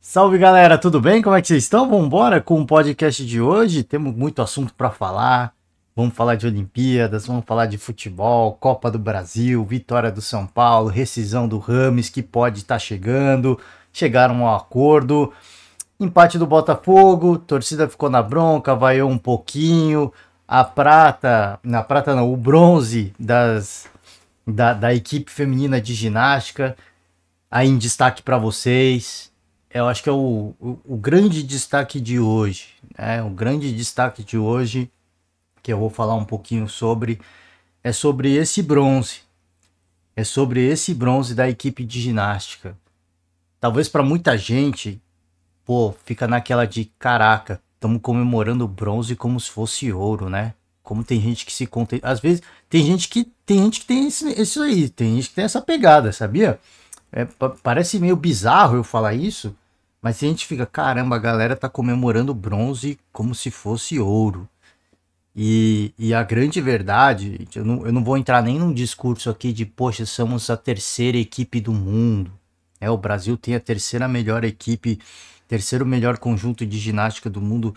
Salve galera, tudo bem? Como é que vocês estão? Vamos embora com o podcast de hoje. Temos muito assunto para falar. Vamos falar de Olimpíadas, vamos falar de futebol, Copa do Brasil, vitória do São Paulo, rescisão do Rames que pode estar chegando. Chegaram ao acordo. Empate do Botafogo, torcida ficou na bronca, vaiou um pouquinho. A prata, na prata não, o bronze da equipe feminina de ginástica. Aí em destaque para vocês. Eu acho que é o grande destaque de hoje, né? O grande destaque de hoje, que eu vou falar um pouquinho sobre, é sobre esse bronze. É sobre esse bronze da equipe de ginástica. Talvez para muita gente, pô, fica naquela de caraca, estamos comemorando o bronze como se fosse ouro, né? Como tem gente que se contenta. Às vezes tem isso aí, tem gente que tem essa pegada, sabia? Parece meio bizarro eu falar isso, mas a gente fica, caramba, a galera tá comemorando bronze como se fosse ouro. E a grande verdade, eu não vou entrar nem num discurso aqui de, poxa, somos a terceira equipe do mundo. O Brasil tem a terceira melhor equipe, terceiro melhor conjunto de ginástica do mundo.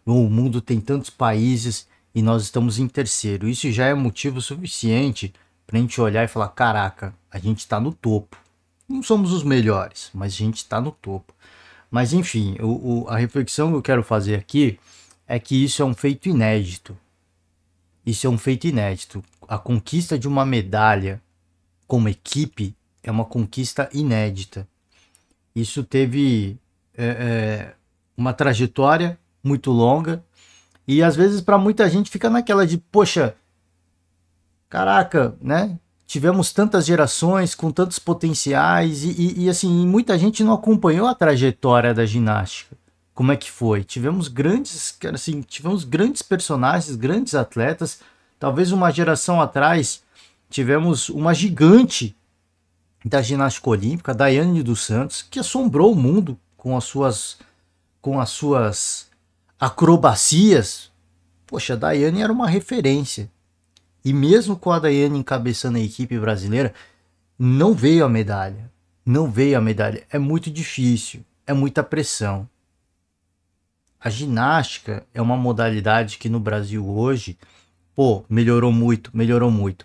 O mundo tem tantos países e nós estamos em terceiro. Isso já é motivo suficiente pra gente olhar e falar, caraca, a gente tá no topo. Não somos os melhores, mas a gente está no topo. Mas enfim, a reflexão que eu quero fazer aqui é que isso é um feito inédito. Isso é um feito inédito. A conquista de uma medalha como equipe é uma conquista inédita. Isso teve uma trajetória muito longa e às vezes para muita gente fica naquela de, poxa, caraca, né? Tivemos tantas gerações com tantos potenciais e assim, muita gente não acompanhou a trajetória da ginástica. Como é que foi? Tivemos grandes personagens, grandes atletas. Talvez uma geração atrás tivemos uma gigante da ginástica olímpica, Daiane dos Santos, que assombrou o mundo com as suas acrobacias. Poxa, a Daiane era uma referência. E mesmo com a Daiane encabeçando a equipe brasileira, não veio a medalha. Não veio a medalha. É muito difícil. É muita pressão. A ginástica é uma modalidade que no Brasil hoje, pô, melhorou muito,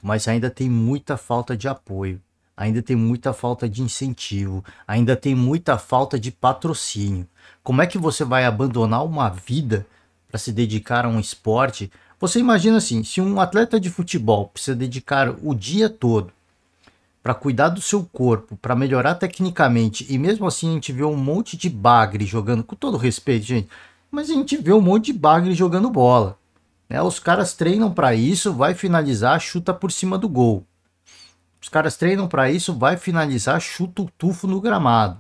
mas ainda tem muita falta de apoio. Ainda tem muita falta de incentivo. Ainda tem muita falta de patrocínio. Como é que você vai abandonar uma vida para se dedicar a um esporte? Você imagina assim, se um atleta de futebol precisa dedicar o dia todo para cuidar do seu corpo, para melhorar tecnicamente, e mesmo assim a gente vê um monte de bagre jogando, com todo respeito, gente, mas a gente vê um monte de bagre jogando bola. Né? Os caras treinam para isso, vai finalizar, chuta por cima do gol. Os caras treinam para isso, vai finalizar, chuta o tufo no gramado.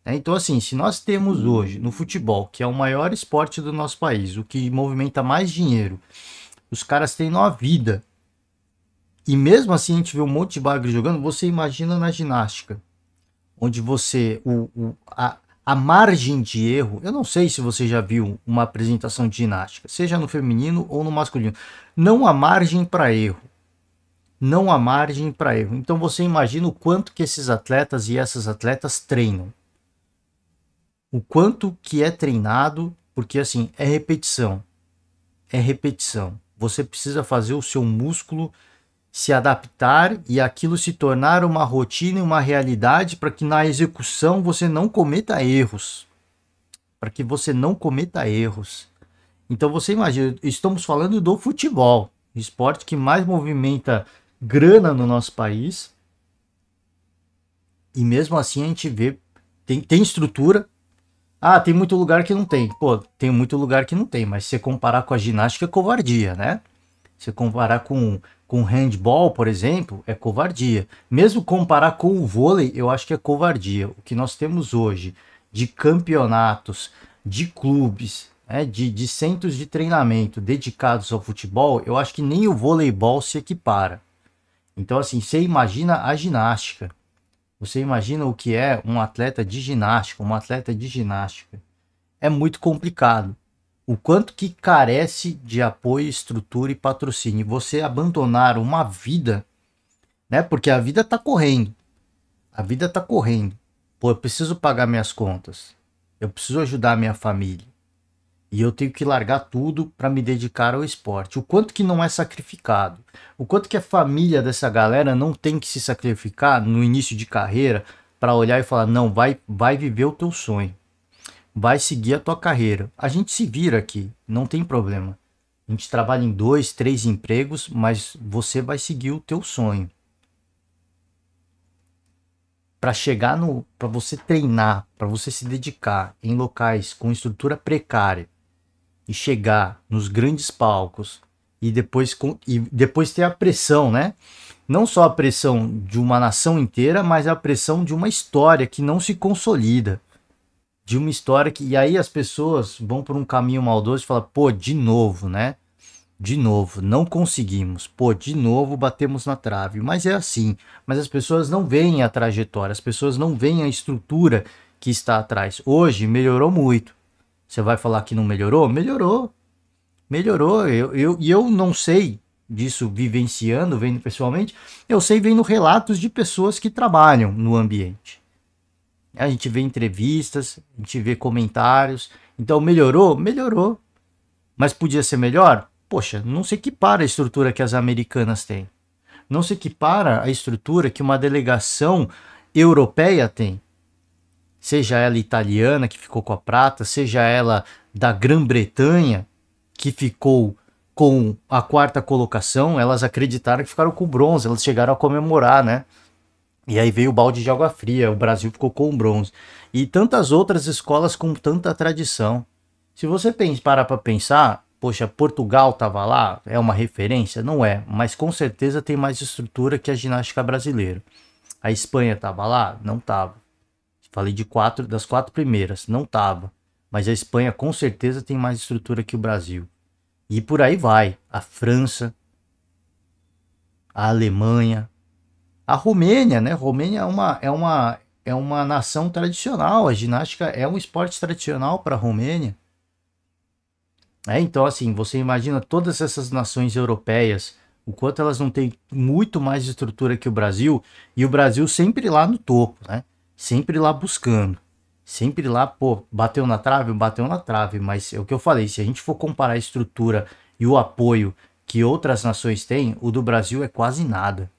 Então, assim, se nós temos hoje no futebol, que é o maior esporte do nosso país, o que movimenta mais dinheiro, os caras treinam a vida. E mesmo assim a gente vê um monte de bagre jogando, você imagina na ginástica, onde você, a margem de erro, eu não sei se você já viu uma apresentação de ginástica, seja no feminino ou no masculino, não há margem para erro. Não há margem para erro. Então você imagina o quanto que esses atletas e essas atletas treinam. O quanto que é treinado, porque assim, é repetição. É repetição. Você precisa fazer o seu músculo se adaptar e aquilo se tornar uma rotina e uma realidade para que na execução você não cometa erros. Para que você não cometa erros. Então você imagina, estamos falando do futebol, esporte que mais movimenta grana no nosso país. E mesmo assim a gente vê, tem estrutura. Ah, tem muito lugar que não tem. Pô, tem muito lugar que não tem, mas se você comparar com a ginástica é covardia, né? Se comparar com handball, por exemplo, é covardia. Mesmo comparar com o vôlei, eu acho que é covardia. O que nós temos hoje de campeonatos, de clubes, de centros de treinamento dedicados ao futebol, eu acho que nem o voleibol se equipara. Então, assim, você imagina a ginástica. Você imagina o que é um atleta de ginástica, uma atleta de ginástica. É muito complicado. O quanto que carece de apoio, estrutura e patrocínio. Você abandonar uma vida, né? Porque a vida tá correndo. A vida tá correndo. Pô, eu preciso pagar minhas contas. eu preciso ajudar a minha família. E eu tenho que largar tudo para me dedicar ao esporte. O quanto que não é sacrificado. O quanto que a família dessa galera não tem que se sacrificar no início de carreira para olhar e falar, não, vai viver o teu sonho. Vai seguir a tua carreira. A gente se vira aqui, não tem problema. A gente trabalha em 2, 3 empregos, mas você vai seguir o teu sonho. Para chegar no, para você treinar, para você se dedicar em locais com estrutura precária e chegar nos grandes palcos e depois ter a pressão, né? Não só a pressão de uma nação inteira, mas a pressão de uma história que não se consolida. De uma história que. E aí as pessoas vão por um caminho maldoso e falam, pô, de novo, né? De novo, não conseguimos. Pô, de novo batemos na trave. Mas é assim. Mas as pessoas não veem a trajetória, as pessoas não veem a estrutura que está atrás. Hoje melhorou muito. Você vai falar que não melhorou? Melhorou. Melhorou. Eu não sei disso vivenciando, vendo pessoalmente. Eu sei vendo relatos de pessoas que trabalham no ambiente. A gente vê entrevistas, a gente vê comentários. Então melhorou? Melhorou. Mas podia ser melhor? Poxa, não se equipara a estrutura que as americanas têm. Não se equipara a estrutura que uma delegação europeia tem. Seja ela italiana, que ficou com a prata, seja ela da Grã-Bretanha, que ficou com a 4ª colocação, elas acreditaram que ficaram com o bronze, elas chegaram a comemorar, né? E aí veio o balde de água fria, o Brasil ficou com o bronze. E tantas outras escolas com tanta tradição. Se você parar para pensar, poxa, Portugal estava lá, é uma referência? Não é, mas com certeza tem mais estrutura que a ginástica brasileira. A Espanha estava lá? Não estava. Falei das 4 primeiras, não estava. Mas a Espanha com certeza tem mais estrutura que o Brasil. E por aí vai. A França, a Alemanha, a Romênia, né? Romênia é uma nação tradicional. A ginástica é um esporte tradicional para a Romênia. Então, assim, você imagina todas essas nações europeias, o quanto elas não têm muito mais estrutura que o Brasil, e o Brasil sempre lá no topo, né? Sempre lá buscando. Sempre lá, pô, bateu na trave, mas é o que eu falei, se a gente for comparar a estrutura e o apoio que outras nações têm, o do Brasil é quase nada.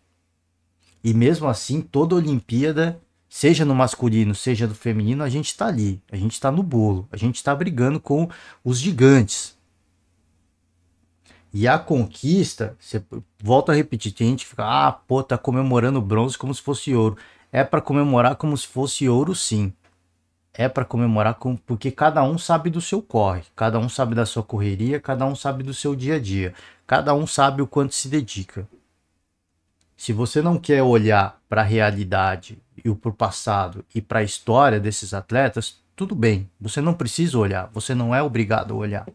E mesmo assim, toda Olimpíada, seja no masculino, seja no feminino, a gente tá ali, a gente tá no bolo, a gente tá brigando com os gigantes. E a conquista, você volta a repetir, tem gente que fica, pô, tá comemorando bronze como se fosse ouro. É para comemorar como se fosse ouro, sim. É para comemorar porque cada um sabe do seu corre, cada um sabe da sua correria, cada um sabe do seu dia a dia, cada um sabe o quanto se dedica. Se você não quer olhar para a realidade e para o passado e para a história desses atletas, tudo bem, você não precisa olhar, você não é obrigado a olhar.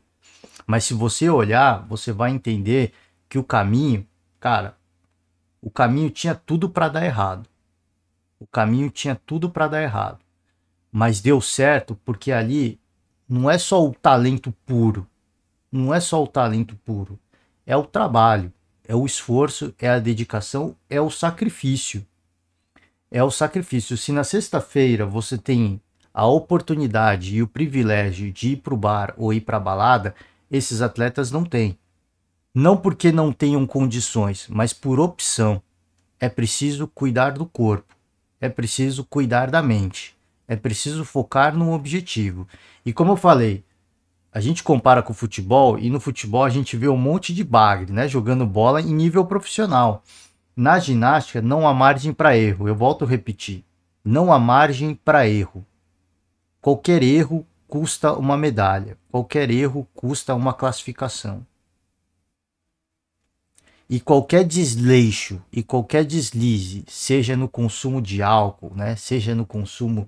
Mas se você olhar, você vai entender que o caminho, cara, o caminho tinha tudo para dar errado. O caminho tinha tudo para dar errado. Mas deu certo porque ali não é só o talento puro. Não é só o talento puro. É o trabalho, é o esforço, é a dedicação, é o sacrifício. É o sacrifício. Se na sexta-feira você tem a oportunidade e o privilégio de ir para o bar ou ir para a balada, esses atletas não têm. Não porque não tenham condições, mas por opção. É preciso cuidar do corpo. É preciso cuidar da mente. É preciso focar num objetivo. E como eu falei, a gente compara com o futebol e no futebol a gente vê um monte de bagre, né, jogando bola em nível profissional. Na ginástica não há margem para erro. Eu volto a repetir. Não há margem para erro. Qualquer erro custa uma medalha. Qualquer erro custa uma classificação. E qualquer desleixo e qualquer deslize, seja no consumo de álcool, né, seja no consumo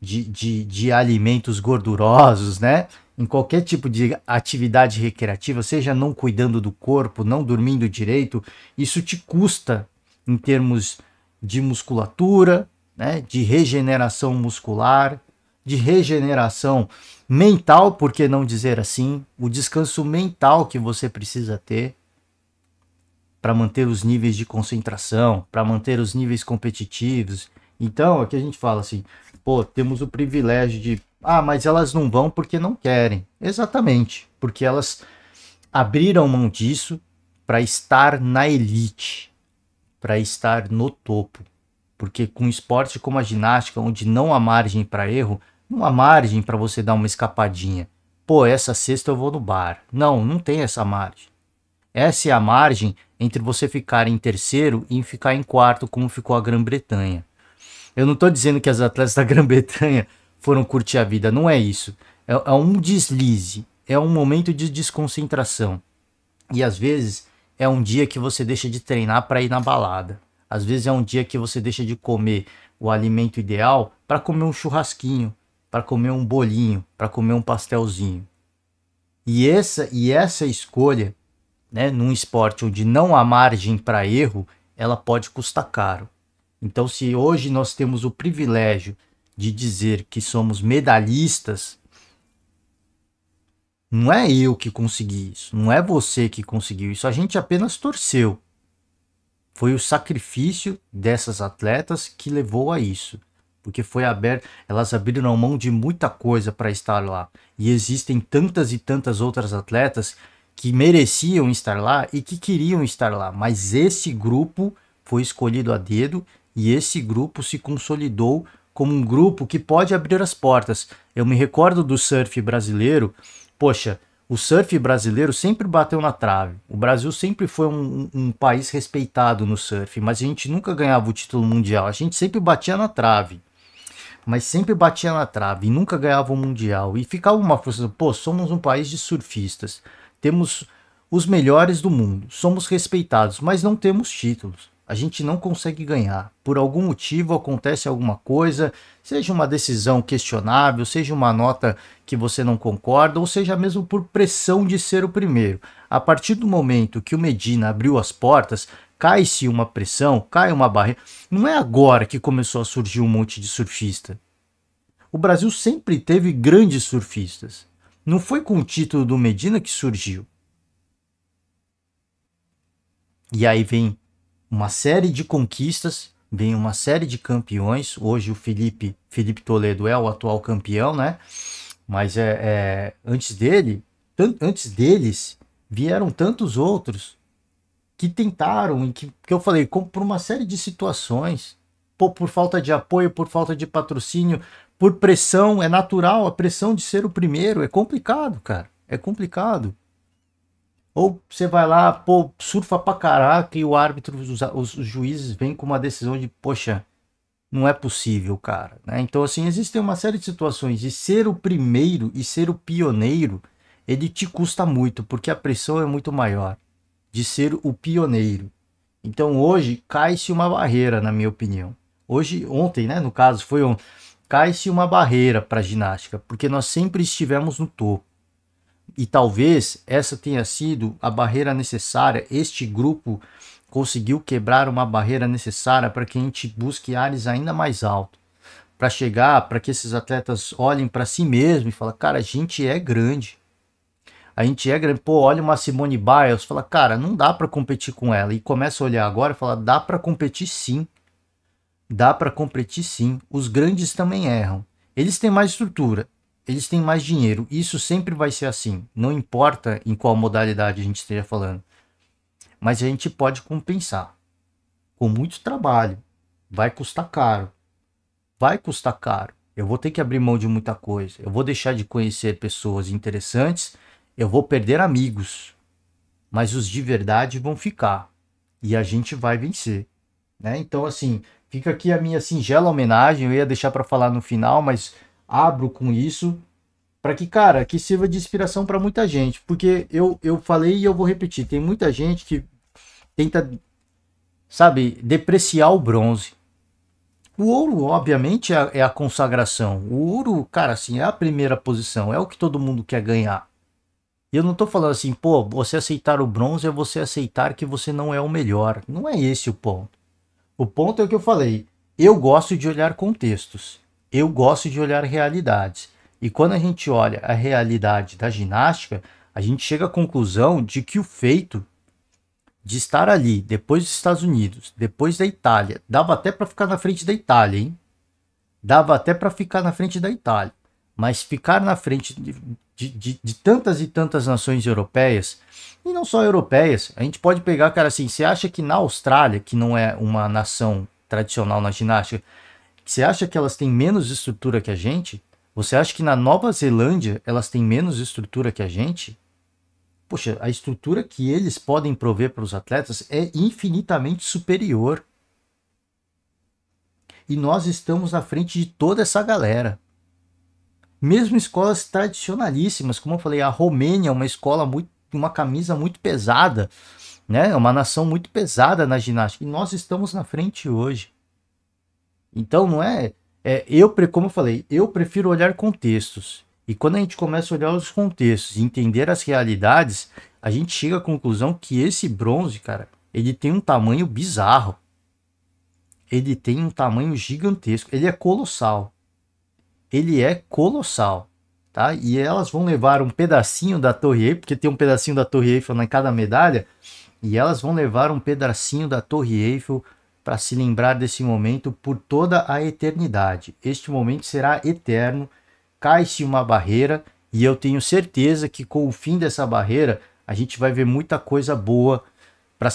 de alimentos gordurosos, né, em qualquer tipo de atividade recreativa, seja não cuidando do corpo, não dormindo direito, isso te custa em termos de musculatura, né, de regeneração muscular, de regeneração mental, por que não dizer assim, o descanso mental que você precisa ter para manter os níveis de concentração, para manter os níveis competitivos. Então, aqui a gente fala assim, pô, temos o privilégio de, mas elas não vão porque não querem. Exatamente, porque elas abriram mão disso para estar na elite, para estar no topo. Porque com esporte como a ginástica, onde não há margem para erro, não há margem para você dar uma escapadinha. Pô, essa sexta eu vou no bar. Não, não tem essa margem. Essa é a margem entre você ficar em terceiro e ficar em quarto, como ficou a Grã-Bretanha. Eu não estou dizendo que as atletas da Grã-Bretanha foram curtir a vida, não é isso. É um deslize, é um momento de desconcentração. E às vezes é um dia que você deixa de treinar para ir na balada. Às vezes é um dia que você deixa de comer o alimento ideal para comer um churrasquinho, para comer um bolinho, para comer um pastelzinho. E essa escolha, né, num esporte onde não há margem para erro, ela pode custar caro. Então, se hoje nós temos o privilégio de dizer que somos medalhistas, não é eu que consegui isso, não é você que conseguiu isso, a gente apenas torceu. Foi o sacrifício dessas atletas que levou a isso, porque foi aberto, elas abriram mão de muita coisa para estar lá. E existem tantas e tantas outras atletas que mereciam estar lá e que queriam estar lá, mas esse grupo foi escolhido a dedo e esse grupo se consolidou como um grupo que pode abrir as portas. Eu me recordo do surf brasileiro. Poxa, o surf brasileiro sempre bateu na trave. O Brasil sempre foi um país respeitado no surf, mas a gente nunca ganhava o título mundial. A gente sempre batia na trave. Mas sempre batia na trave e nunca ganhava o mundial. E ficava uma frustração. Pô, somos um país de surfistas. Temos os melhores do mundo. Somos respeitados, mas não temos títulos. A gente não consegue ganhar. Por algum motivo acontece alguma coisa, seja uma decisão questionável, seja uma nota que você não concorda, ou seja mesmo por pressão de ser o primeiro. A partir do momento que o Medina abriu as portas, cai-se uma pressão, cai uma barreira. Não é agora que começou a surgir um monte de surfista. O Brasil sempre teve grandes surfistas. Não foi com o título do Medina que surgiu. E aí vem uma série de conquistas, vem uma série de campeões. Hoje o Felipe Toledo é o atual campeão, né? Mas antes deles vieram tantos outros que tentaram, e que eu falei, por uma série de situações, por falta de apoio, por falta de patrocínio, por pressão. É natural a pressão de ser o primeiro. É complicado, cara. É complicado. Ou você vai lá, pô, surfa pra caraca e o árbitro, os juízes vêm com uma decisão de, poxa, não é possível, cara. Né? Então, assim, existem uma série de situações. E ser o primeiro e ser o pioneiro, ele te custa muito, porque a pressão é muito maior de ser o pioneiro. Então, hoje, cai-se uma barreira, na minha opinião. Ontem, né, no caso, cai-se uma barreira para a ginástica, porque nós sempre estivemos no topo. E talvez essa tenha sido a barreira necessária. Este grupo conseguiu quebrar uma barreira necessária para que a gente busque áreas ainda mais altas. Para que esses atletas olhem para si mesmos e falem, cara, a gente é grande. A gente é grande. Pô, olha uma Simone Biles, fala, cara, não dá para competir com ela. E começa a olhar agora e fala, dá para competir sim. Dá para competir sim. Os grandes também erram. Eles têm mais estrutura. Eles têm mais dinheiro. Isso sempre vai ser assim. Não importa em qual modalidade a gente esteja falando. Mas a gente pode compensar. Com muito trabalho. Vai custar caro. Vai custar caro. Eu vou ter que abrir mão de muita coisa. Eu vou deixar de conhecer pessoas interessantes. Eu vou perder amigos. Mas os de verdade vão ficar. E a gente vai vencer. Né? Então, assim, fica aqui a minha singela homenagem. Eu ia deixar para falar no final, mas abro com isso para que, cara, que sirva de inspiração para muita gente, porque eu falei e eu vou repetir, tem muita gente que tenta, sabe, depreciar o bronze. O ouro, obviamente, é a consagração. O ouro, cara, assim, é a primeira posição, é o que todo mundo quer ganhar. E eu não tô falando assim, pô, você aceitar o bronze é você aceitar que você não é o melhor. Não é esse o ponto. O ponto é o que eu falei, eu gosto de olhar contextos. Eu gosto de olhar realidades. E quando a gente olha a realidade da ginástica, a gente chega à conclusão de que o feito de estar ali, depois dos Estados Unidos, depois da Itália, dava até para ficar na frente da Itália, hein? dava até para ficar na frente da Itália. Mas ficar na frente de tantas e tantas nações europeias, e não só europeias, a gente pode pegar, cara, assim, você acha que na Austrália, que não é uma nação tradicional na ginástica, você acha que elas têm menos estrutura que a gente? Você acha que na Nova Zelândia elas têm menos estrutura que a gente? Poxa, a estrutura que eles podem prover para os atletas é infinitamente superior. E nós estamos na frente de toda essa galera. Mesmo escolas tradicionalíssimas, como eu falei, a Romênia é uma escola muito, uma camisa muito pesada, né? É uma nação muito pesada na ginástica. E nós estamos na frente hoje. Então não é, como eu falei, eu prefiro olhar contextos. E quando a gente começa a olhar os contextos e entender as realidades, a gente chega à conclusão que esse bronze, cara, ele tem um tamanho bizarro. Ele tem um tamanho gigantesco. Ele é colossal. Ele é colossal, tá? E elas vão levar um pedacinho da Torre Eiffel, porque tem um pedacinho da Torre Eiffel em cada medalha, e elas vão levar um pedacinho da Torre Eiffel para se lembrar desse momento por toda a eternidade. Este momento será eterno, cai-se uma barreira, e eu tenho certeza que com o fim dessa barreira, a gente vai ver muita coisa boa para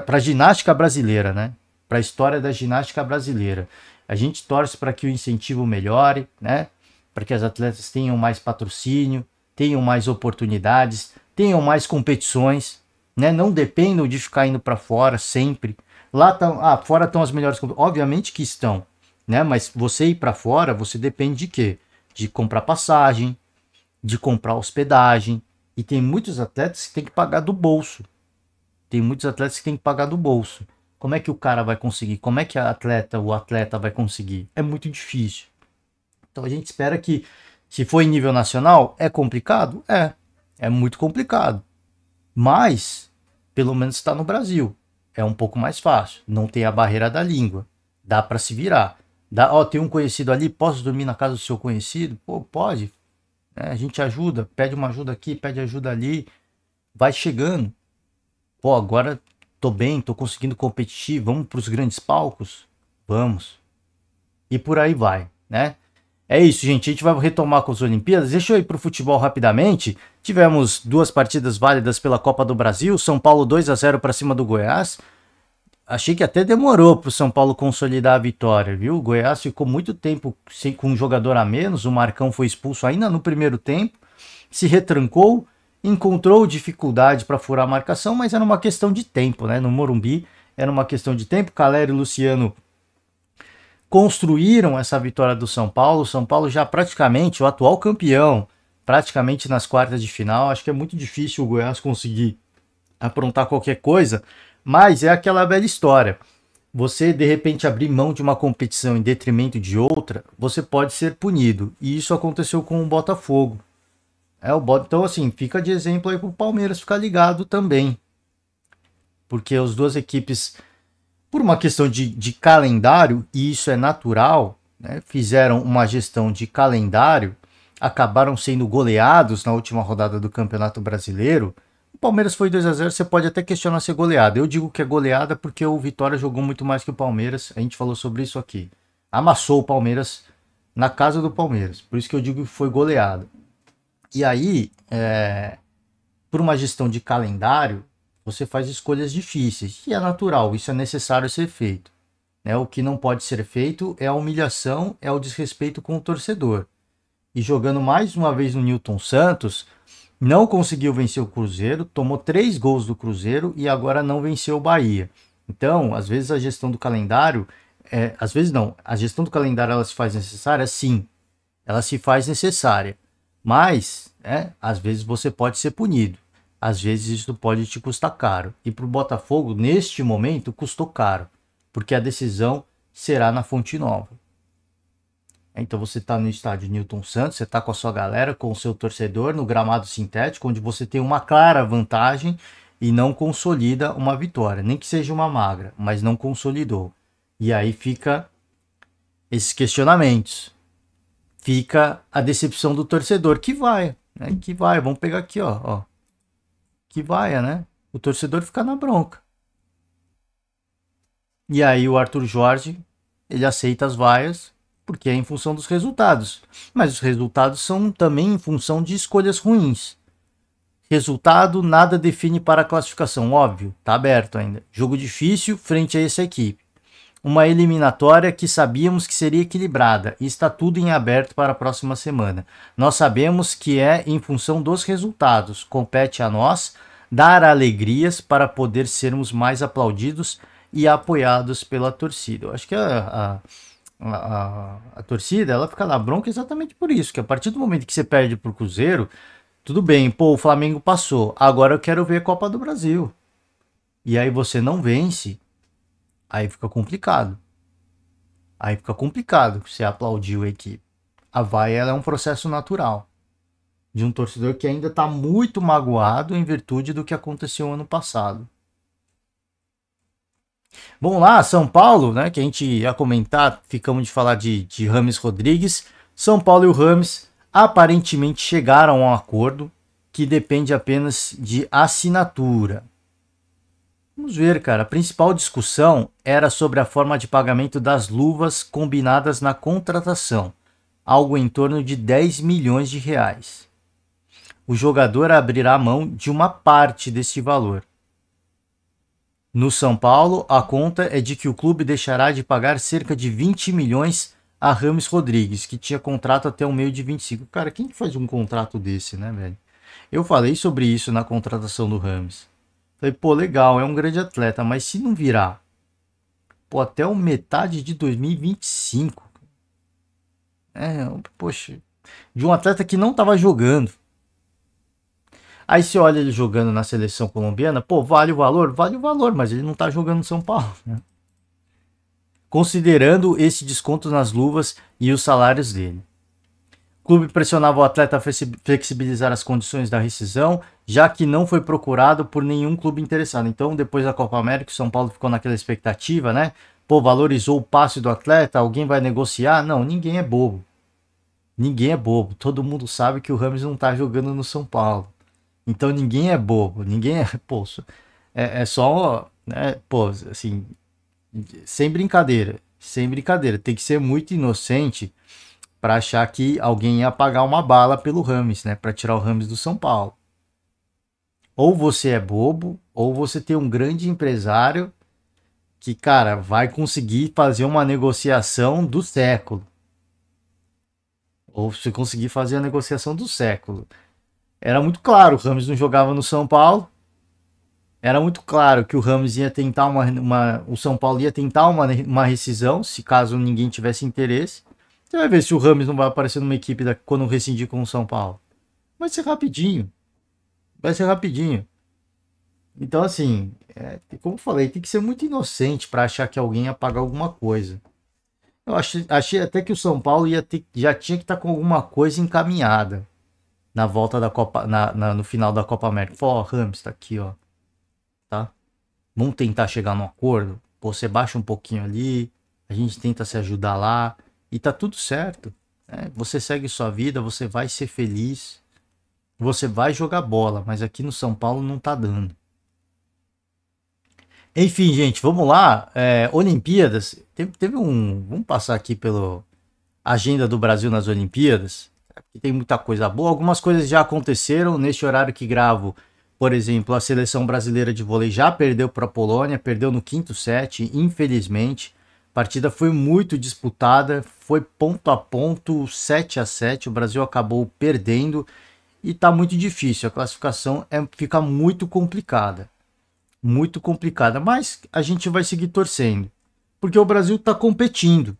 a ginástica brasileira, né? Para a história da ginástica brasileira. A gente torce para que o incentivo melhore, né? Para que as atletas tenham mais patrocínio, tenham mais oportunidades, tenham mais competições, né? Não dependam de ficar indo para fora sempre. Lá fora estão as melhores competições. Obviamente que estão, né? Mas você ir para fora, você depende de quê? De comprar passagem, de comprar hospedagem. E tem muitos atletas que têm que pagar do bolso. Tem muitos atletas que têm que pagar do bolso. Como é que o cara vai conseguir? Como é que o atleta vai conseguir? É muito difícil. Então a gente espera que, se for em nível nacional, é complicado? É muito complicado. Mas, pelo menos está no Brasil. É um pouco mais fácil. Não tem a barreira da língua. Dá para se virar. Tem um conhecido ali, posso dormir na casa do seu conhecido? Pô, pode. A gente ajuda, pede uma ajuda aqui, pede ajuda ali. Vai chegando. Pô, agora tô bem, tô conseguindo competir, vamos para os grandes palcos? Vamos. E por aí vai, né? É isso, gente. A gente vai retomar com as Olimpíadas. Deixa eu ir para o futebol rapidamente. Tivemos 2 partidas válidas pela Copa do Brasil. São Paulo 2-0 para cima do Goiás. Achei que até demorou para o São Paulo consolidar a vitória, viu? O Goiás ficou muito tempo com um jogador a menos. O Marcão foi expulso ainda no primeiro tempo. Se retrancou. Encontrou dificuldade para furar a marcação, mas era uma questão de tempo, né? No Morumbi era uma questão de tempo. Calero e Luciano construíram essa vitória do São Paulo. O São Paulo já praticamente o atual campeão, praticamente nas quartas de final. Acho que é muito difícil o Goiás conseguir aprontar qualquer coisa, mas é aquela velha história. Você, de repente, abrir mão de uma competição em detrimento de outra, você pode ser punido. E isso aconteceu com o Botafogo. Então, assim, fica de exemplo aí pro Palmeiras ficar ligado também. Porque as duas equipes, por uma questão de calendário, e isso é natural, né, fizeram uma gestão de calendário, acabaram sendo goleados na última rodada do Campeonato Brasileiro. O Palmeiras foi 2-0, você pode até questionar se é goleada. Eu digo que é goleada porque o Vitória jogou muito mais que o Palmeiras, a gente falou sobre isso aqui. Amassou o Palmeiras na casa do Palmeiras, por isso que eu digo que foi goleada. E aí, por uma gestão de calendário, você faz escolhas difíceis. E é natural, isso é necessário ser feito. Né? O que não pode ser feito é a humilhação, é o desrespeito com o torcedor. E jogando mais uma vez no Newton Santos, não conseguiu vencer o Cruzeiro, tomou 3 gols do Cruzeiro e agora não venceu o Bahia. Então, às vezes a gestão do calendário, às vezes não, a gestão do calendário ela se faz necessária? Sim, ela se faz necessária. Mas, às vezes você pode ser punido. Às vezes isso pode te custar caro. E para o Botafogo, neste momento, custou caro. Porque a decisão será na Fonte Nova. Então você está no estádio Newton Santos, você está com a sua galera, com o seu torcedor, no gramado sintético, onde você tem uma clara vantagem e não consolida uma vitória. Nem que seja uma magra, mas não consolidou. E aí fica esses questionamentos. Fica a decepção do torcedor, que vai, né? Que vai, vamos pegar aqui, ó. Que vai, né? O torcedor fica na bronca. E aí o Arthur Jorge ele aceita as vaias porque é em função dos resultados. Mas os resultados são também em função de escolhas ruins. Resultado, nada define para a classificação, óbvio, tá aberto ainda. Jogo difícil frente a essa equipe. Uma eliminatória que sabíamos que seria equilibrada e está tudo em aberto para a próxima semana. Nós sabemos que é em função dos resultados. Compete a nós dar alegrias para poder sermos mais aplaudidos e apoiados pela torcida. Eu acho que a torcida ela fica na bronca exatamente por isso, que a partir do momento que você perde para o Cruzeiro, tudo bem, pô, o Flamengo passou, agora eu quero ver a Copa do Brasil. E aí você não vence, aí fica complicado. Aí fica complicado você aplaudir a equipe. A vaia ela é um processo natural de um torcedor que ainda está muito magoado em virtude do que aconteceu ano passado. Vamos lá, São Paulo, né, que a gente ia comentar, ficamos de falar de Rames Rodrigues. São Paulo e o Rames aparentemente chegaram a um acordo que depende apenas de assinatura. Vamos ver, cara. A principal discussão era sobre a forma de pagamento das luvas combinadas na contratação, algo em torno de 10 milhões de reais. O jogador abrirá mão de uma parte desse valor. No São Paulo, a conta é de que o clube deixará de pagar cerca de 20 milhões a Rames Rodrigues, que tinha contrato até o meio de 25. Cara, quem faz um contrato desse, né, velho? Eu falei sobre isso na contratação do Rames. Falei, pô, legal, é um grande atleta, mas se não virar, pô, até o metade de 2025, poxa, de um atleta que não tava jogando. Aí você olha ele jogando na seleção colombiana, pô, vale o valor, mas ele não tá jogando no São Paulo, né? Considerando esse desconto nas luvas e os salários dele. O clube pressionava o atleta a flexibilizar as condições da rescisão, já que não foi procurado por nenhum clube interessado. Então, depois da Copa América, o São Paulo ficou naquela expectativa, né? Pô, valorizou o passe do atleta, alguém vai negociar? Não, ninguém é bobo. Ninguém é bobo. Todo mundo sabe que o Rames não tá jogando no São Paulo. Então ninguém é bobo, ninguém é, pô, é só, né, pô, assim, sem brincadeira, tem que ser muito inocente para achar que alguém ia pagar uma bala pelo Rames, né, para tirar o Rames do São Paulo. Ou você é bobo, ou você tem um grande empresário que, cara, vai conseguir fazer uma negociação do século. Ou se conseguir fazer a negociação do século. Era muito claro, o Rames não jogava no São Paulo. Era muito claro que o Rames ia tentar o São Paulo ia tentar uma rescisão, se caso ninguém tivesse interesse. Você vai ver se o Rames não vai aparecer numa equipe quando rescindir com o São Paulo. Vai ser rapidinho. Vai ser rapidinho. Então, assim, como eu falei, tem que ser muito inocente para achar que alguém ia pagar alguma coisa. Eu achei até que o São Paulo já tinha que estar com alguma coisa encaminhada na volta da Copa, no final da Copa América. Falou, ó, Rames, tá aqui, ó. Tá? Vamos tentar chegar num acordo. Pô, você baixa um pouquinho ali, a gente tenta se ajudar lá e tá tudo certo. Né? Você segue sua vida, você vai ser feliz, você vai jogar bola, mas aqui no São Paulo não tá dando. Enfim, gente, vamos lá. Olimpíadas. Vamos passar aqui pela agenda do Brasil nas Olimpíadas. Aqui tem muita coisa boa. Algumas coisas já aconteceram neste horário que gravo. Por exemplo, a seleção brasileira de vôlei já perdeu para a Polônia, perdeu no quinto set, infelizmente. A partida foi muito disputada, foi ponto a ponto, 7-7. O Brasil acabou perdendo e está muito difícil. A classificação fica muito complicada. Muito complicada, mas a gente vai seguir torcendo. Porque o Brasil está competindo.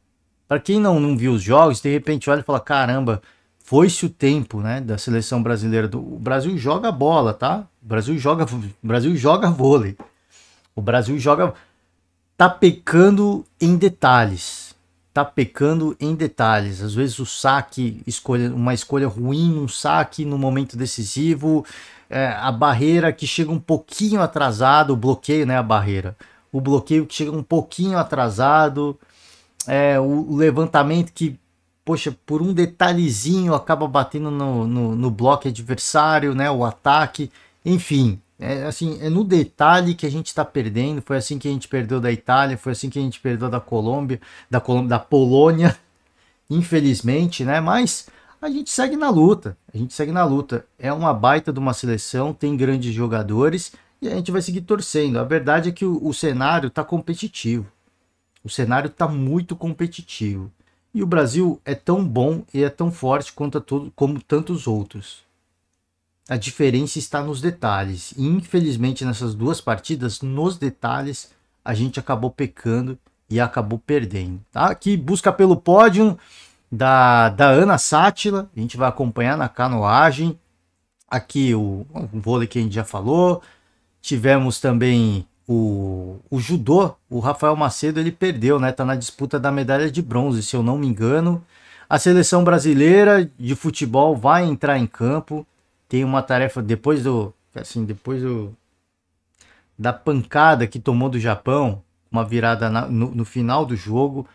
Para quem não viu os jogos, de repente olha e fala, caramba, foi-se o tempo, né, da seleção brasileira. O Brasil joga bola, tá? O Brasil joga vôlei. O Brasil joga... Tá pecando em detalhes. Tá pecando em detalhes. Às vezes o saque, uma escolha ruim, um saque no momento decisivo, a barreira que chega um pouquinho atrasado, o bloqueio, né, a barreira. O bloqueio que chega um pouquinho atrasado, o levantamento que, poxa, por um detalhezinho acaba batendo no bloco adversário, né, o ataque, enfim, É assim, é no detalhe que a gente está perdendo. Foi assim que a gente perdeu da Itália, foi assim que a gente perdeu da Colômbia, da Polônia, infelizmente, né? Mas a gente segue na luta. A gente segue na luta. É uma baita de uma seleção, tem grandes jogadores e a gente vai seguir torcendo. A verdade é que o cenário está competitivo. O cenário está muito competitivo. E o Brasil é tão bom e é tão forte como tantos outros. A diferença está nos detalhes. E infelizmente nessas duas partidas, nos detalhes, a gente acabou pecando e acabou perdendo. Tá? Aqui busca pelo pódio da Ana Sátila. A gente vai acompanhar na canoagem. Aqui o vôlei que a gente já falou. Tivemos também o judô. O Rafael Macedo ele perdeu, né? Tá na disputa da medalha de bronze, se eu não me engano. A seleção brasileira de futebol vai entrar em campo. Tem uma tarefa depois da pancada que tomou do Japão, uma virada no final do jogo,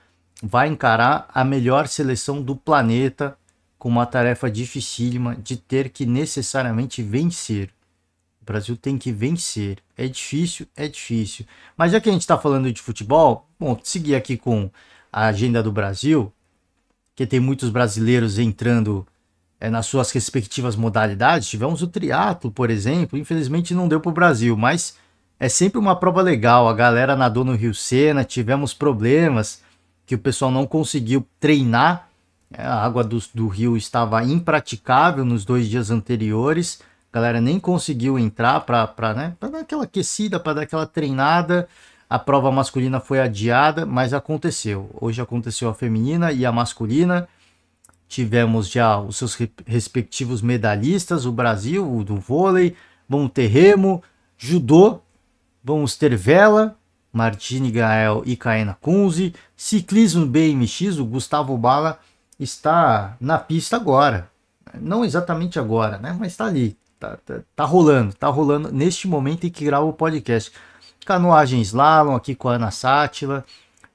vai encarar a melhor seleção do planeta com uma tarefa dificílima de ter que necessariamente vencer. O Brasil tem que vencer. É difícil, é difícil. Mas já que a gente está falando de futebol, bom, seguir aqui com a agenda do Brasil, que tem muitos brasileiros entrando nas suas respectivas modalidades. Tivemos o triatlo, por exemplo, infelizmente não deu para o Brasil, mas é sempre uma prova legal. A galera nadou no Rio Sena, tivemos problemas que o pessoal não conseguiu treinar. A água do rio estava impraticável nos 2 dias anteriores. A galera nem conseguiu entrar para dar aquela aquecida, para dar aquela treinada. A prova masculina foi adiada, mas aconteceu. Hoje aconteceu a feminina e a masculina. Tivemos já os seus respectivos medalhistas, o Brasil, o do vôlei, vamos ter remo, judô, vamos ter vela, Martine Gael e Kaena Kunze, ciclismo BMX, o Gustavo Bala está na pista agora, não exatamente agora, né? Mas está ali, tá rolando neste momento em que gravo o podcast. Canoagem slalom aqui com a Ana Sátila.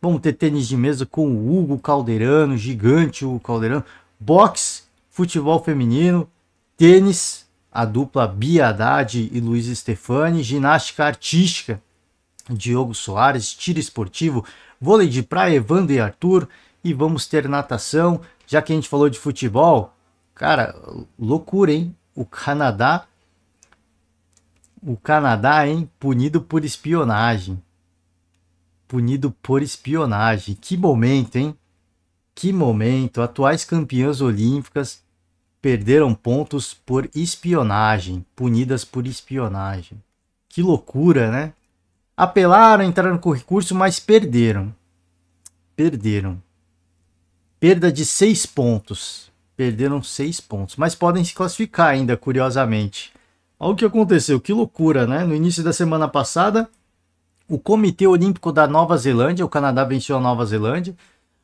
Vamos ter tênis de mesa com o Hugo Calderano, gigante Hugo Calderano. Boxe, futebol feminino, tênis, a dupla Bia Haddad e Luiz Stefani. Ginástica artística, Diogo Soares. Tiro esportivo, vôlei de praia, Evandro e Arthur. E vamos ter natação. Já que a gente falou de futebol, cara, loucura, hein? O Canadá, hein? Punido por espionagem. Punido por espionagem. Que momento, hein? Que momento. Atuais campeãs olímpicas perderam pontos por espionagem. Punidas por espionagem. Que loucura, né? Apelaram, entraram com recurso, mas perderam. Perderam. Perda de 6 pontos. Perderam 6 pontos. Mas podem se classificar ainda, curiosamente. Olha o que aconteceu. Que loucura, né? No início da semana passada, o Comitê Olímpico da Nova Zelândia, o Canadá venceu a Nova Zelândia,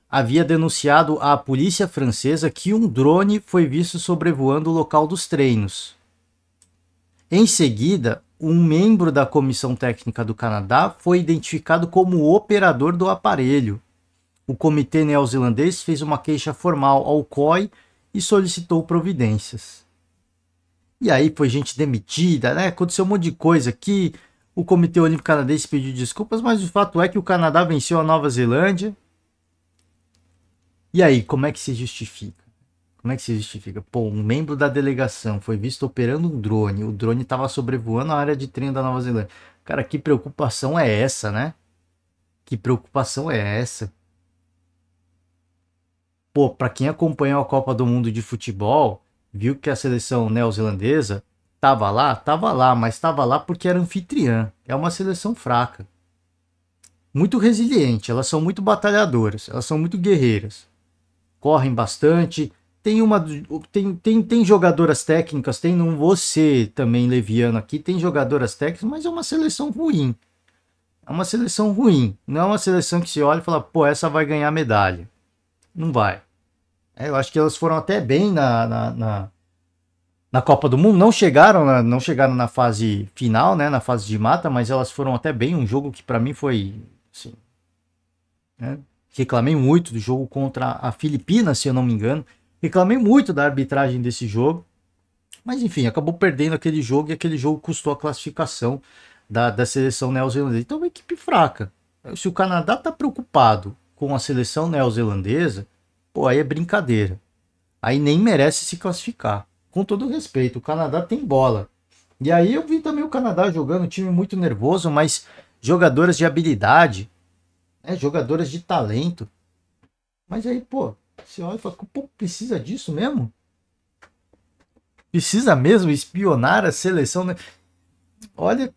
havia denunciado à polícia francesa que um drone foi visto sobrevoando o local dos treinos. Em seguida, um membro da comissão técnica do Canadá foi identificado como o operador do aparelho. O comitê neozelandês fez uma queixa formal ao COI e solicitou providências. E aí foi gente demitida, né? Aconteceu um monte de coisa aqui. O Comitê Olímpico Canadense pediu desculpas, mas o fato é que o Canadá venceu a Nova Zelândia. E aí, como é que se justifica? Como é que se justifica? Pô, um membro da delegação foi visto operando um drone. O drone estava sobrevoando a área de treino da Nova Zelândia. Cara, que preocupação é essa, né? Que preocupação é essa? Pô, para quem acompanhou a Copa do Mundo de futebol, viu que a seleção neozelandesa estava lá, mas estava lá porque era anfitriã. É uma seleção fraca. Muito resiliente, elas são muito batalhadoras, elas são muito guerreiras. Correm bastante. Tem jogadoras técnicas, tem, não vou ser também leviano aqui, tem jogadoras técnicas, mas é uma seleção ruim. É uma seleção ruim. Não é uma seleção que se olha e fala, pô, essa vai ganhar medalha. Não vai. Eu acho que elas foram até bem na Copa do Mundo. Não chegaram na fase final, né, na fase de mata, mas elas foram até bem. Um jogo que para mim foi, assim, né, reclamei muito do jogo contra a Filipinas, se eu não me engano. Reclamei muito da arbitragem desse jogo. Mas enfim, acabou perdendo aquele jogo e aquele jogo custou a classificação da seleção neozelandesa. Então é uma equipe fraca. Se o Canadá tá preocupado com a seleção neozelandesa, pô, aí é brincadeira. Aí nem merece se classificar. Com todo respeito, o Canadá tem bola. E aí eu vi também o Canadá jogando um time muito nervoso, mas jogadoras de habilidade, né, jogadoras de talento. Mas aí, pô, você olha e fala, pô, precisa disso mesmo? Precisa mesmo espionar a seleção, né? Olha,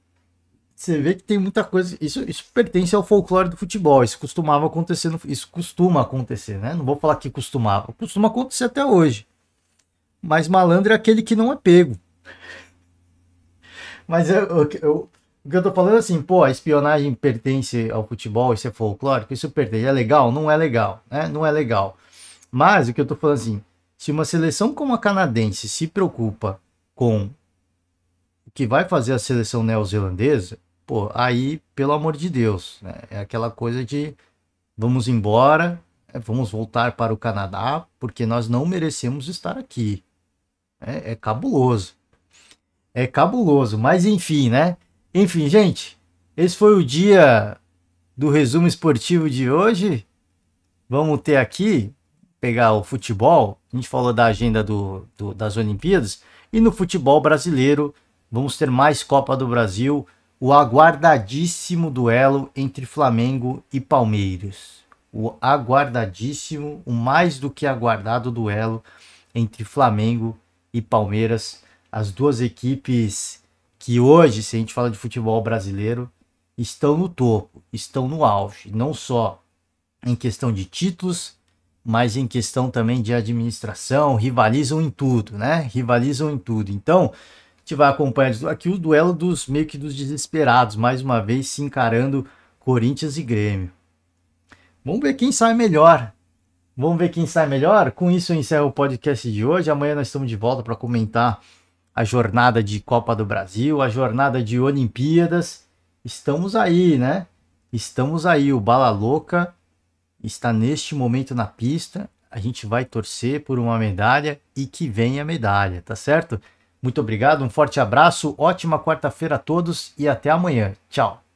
você vê que tem muita coisa. Isso pertence ao folclore do futebol. Isso costumava acontecer. Isso costuma acontecer, né? Não vou falar que costumava. Costuma acontecer até hoje. Mas malandro é aquele que não é pego. Mas o que eu tô falando é assim, pô, a espionagem pertence ao futebol, isso é folclórico, isso pertence. É legal? Não é legal, né? Não é legal. Mas o que eu tô falando assim, se uma seleção como a canadense se preocupa com o que vai fazer a seleção neozelandesa, pô, aí, pelo amor de Deus, né? É aquela coisa de vamos embora, vamos voltar para o Canadá, porque nós não merecemos estar aqui. É cabuloso. É cabuloso, mas enfim, né? Enfim, gente, esse foi o dia do resumo esportivo de hoje. Vamos ter aqui, pegar o futebol. A gente falou da agenda das Olimpíadas. E no futebol brasileiro, vamos ter mais Copa do Brasil. O aguardadíssimo duelo entre Flamengo e Palmeiras. O aguardadíssimo, o mais do que aguardado duelo entre Flamengo e Palmeiras. As duas equipes que hoje, se a gente fala de futebol brasileiro, estão no topo, estão no auge. Não só em questão de títulos, mas em questão também de administração, rivalizam em tudo, né? Rivalizam em tudo. Então, a gente vai acompanhar aqui o duelo dos meio que dos desesperados, mais uma vez se encarando Corinthians e Grêmio. Vamos ver quem sai melhor. Vamos ver quem sai melhor. Com isso eu encerro o podcast de hoje. Amanhã nós estamos de volta para comentar a jornada de Copa do Brasil, a jornada de Olimpíadas. Estamos aí, né? Estamos aí. O Bala Louca está neste momento na pista. A gente vai torcer por uma medalha e que venha a medalha, tá certo? Muito obrigado, um forte abraço, ótima quarta-feira a todos e até amanhã. Tchau!